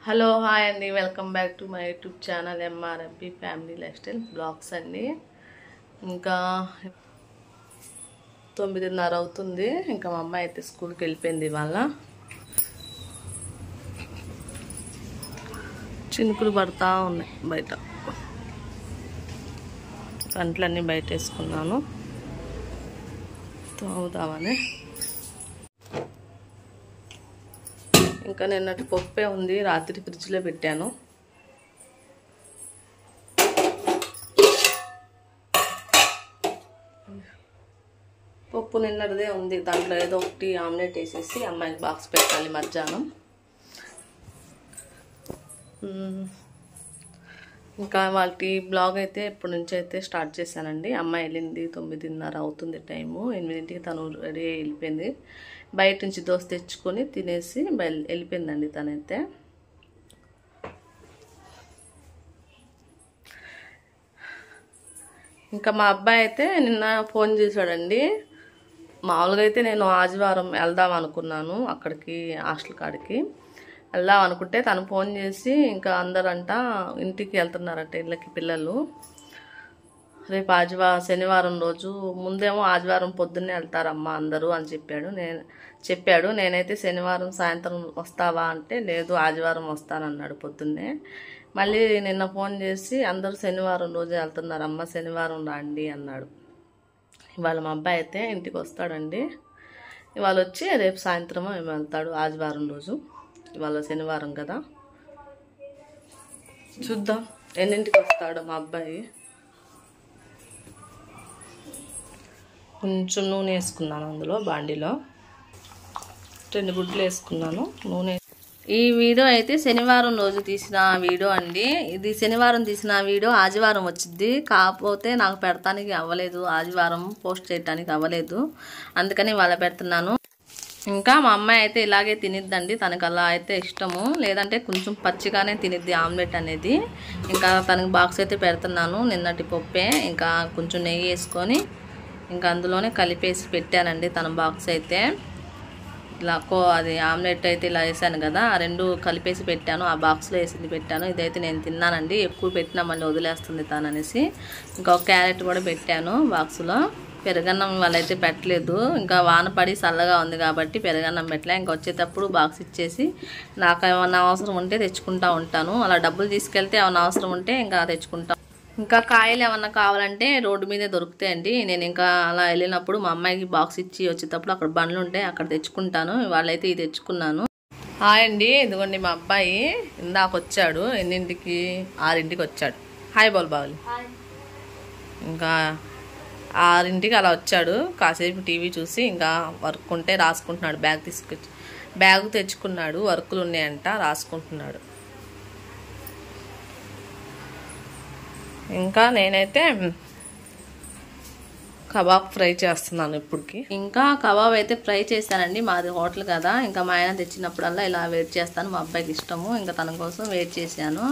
Hello hi అండి, welcome back to my YouTube channel MRMP family life style vlogs అండి. ఇంకా 9:30 అవుతుంది. ఇంకా మా అమ్మాయి అయితే స్కూల్కి వెళ్ళిపోయింది. ఇవాళ చినుకులు పడతా ఉన్నాయి బయట. కంట్లన్నీ బయట వేసుకున్నాను తోముదామని. ఇంకా నిన్నటి పప్పే ఉంది, రాత్రి ఫ్రిడ్జ్లో పెట్టాను. పప్పు నిన్నటిదే ఉంది, దాంట్లో ఏదో ఒకటి ఆమ్లెట్ వేసేసి అమ్మాయికి బాక్స్ పెట్టాలి మధ్యాహ్నం. ఇంకా వాళ్ళ బ్లాగ్ అయితే ఇప్పటి నుంచి అయితే స్టార్ట్ చేశానండి. అమ్మాయి వెళ్ళింది, 9:30 అవుతుంది టైము. 8ంటికి తను రెడీ అయ్యి వెళ్ళిపోయింది. బయట నుంచి దోశ తెచ్చుకొని తినేసి వెళ్ళిపోయిందండి తనైతే. ఇంకా మా అబ్బాయి అయితే నిన్న ఫోన్ చేశాడండి. మామూలుగా అయితే నేను ఆదివారం వెళ్దాం అనుకున్నాను, అక్కడికి హాస్టల్ కాడికి వెళ్దాం అనుకుంటే తను ఫోన్ చేసి ఇంకా అందరంట ఇంటికి వెళ్తున్నారట, ఇళ్ళకి పిల్లలు. రేపు శనివారం రోజు, ముందేమో ఆదివారం పొద్దున్నే వెళ్తారమ్మా అందరూ అని చెప్పాడు. నేనైతే శనివారం సాయంత్రం వస్తావా అంటే లేదు ఆదివారం వస్తానన్నాడు పొద్దున్నే. మళ్ళీ నిన్న ఫోన్ చేసి అందరూ శనివారం రోజు వెళ్తున్నారమ్మా, శనివారం రండి అన్నాడు. ఇవాళ మా అబ్బాయి అయితే ఇంటికి వస్తాడండి. ఇవాళ వచ్చి రేపు సాయంత్రం ఏమి వెళ్తాడు ఆదివారం రోజు. ఇవాళ శనివారం కదా, చూద్దాం ఎన్నింటికి వస్తాడు మా అబ్బాయి. కొంచెం నూనె వేసుకున్నాను అందులో బాండీలో, 2 గుడ్లు వేసుకున్నాను నూనె. ఈ వీడియో అయితే శనివారం రోజు తీసిన వీడియో అండి. ఇది శనివారం తీసిన వీడియో ఆదివారం వచ్చింది, కాకపోతే నాకు పెడతానికి అవ్వలేదు, ఆదివారం పోస్ట్ చేయడానికి అవ్వలేదు, అందుకని ఇవాళ పెడుతున్నాను. ఇంకా మా అమ్మాయి అయితే ఇలాగే తినిద్దండి, తనకు అలా అయితే ఇష్టము, లేదంటే కొంచెం పచ్చిగానే తినిద్ది ఆమ్లెట్ అనేది. ఇంకా తనకి బాక్స్ అయితే పెడుతున్నాను, నిన్నటి పప్పే. ఇంకా కొంచెం నెయ్యి వేసుకొని ఇంకా అందులోనే కలిపేసి పెట్టానండి తన బాక్స్ అయితే. ఇలా అది ఆమ్లెట్ అయితే ఇలా వేసాను కదా, ఆ 2 కలిపేసి పెట్టాను, ఆ బాక్స్లో వేసింది పెట్టాను. ఇదైతే నేను తిన్నానండి, ఎక్కువ పెట్టినా మళ్ళీ వదిలేస్తుంది తననేసి. ఇంకా ఒక క్యారెట్ కూడా పెట్టాను బాక్స్లో. పెరుగన్నం వాళ్ళైతే పెట్టలేదు, ఇంకా వాన పడి చల్లగా ఉంది కాబట్టి పెరుగన్నం పెట్టలే. ఇంకా వచ్చేటప్పుడు బాక్స్ ఇచ్చేసి నాకు ఏమన్నా అవసరం ఉంటే తెచ్చుకుంటా ఉంటాను, అలా డబ్బులు తీసుకెళ్తే ఏమన్నా అవసరం ఉంటే ఇంకా తెచ్చుకుంటాను. ఇంకా కాయలు ఏమన్నా కావాలంటే రోడ్డు మీదే దొరుకుతాయండి. నేను ఇంకా అలా వెళ్ళినప్పుడు మా అమ్మాయికి బాక్స్ ఇచ్చి వచ్చేటప్పుడు అక్కడ బండ్లు ఉంటాయి, అక్కడ తెచ్చుకుంటాను. వాళ్ళైతే ఇది తెచ్చుకున్నాను. హాయ్ అండి, ఇదిగోండి మా అబ్బాయి ఇందాక వచ్చాడు. ఎన్నింటికి? 6ంటికి వచ్చాడు. హాయ్ బోల్ బావులు. ఇంకా 6ంటికి అలా వచ్చాడు. కాసేపు టీవీ చూసి ఇంకా వర్క్ ఉంటే రాసుకుంటున్నాడు. బ్యాగ్ తెచ్చుకున్నాడు, వర్కులు ఉన్నాయంట, రాసుకుంటున్నాడు. ఇంకా నేనైతే కబాబ్ ఫ్రై చేస్తున్నాను ఇప్పటికి. ఇంకా కబాబ్ అయితే ఫ్రై చేశానండి, మాది హోటల్ కదా. ఇంకా మా ఆయన తెచ్చినప్పుడల్లా ఇలా వెయిట్ చేస్తాను, మా అబ్బాయికి ఇష్టము. ఇంకా తన కోసం వెయిట్ చేశాను.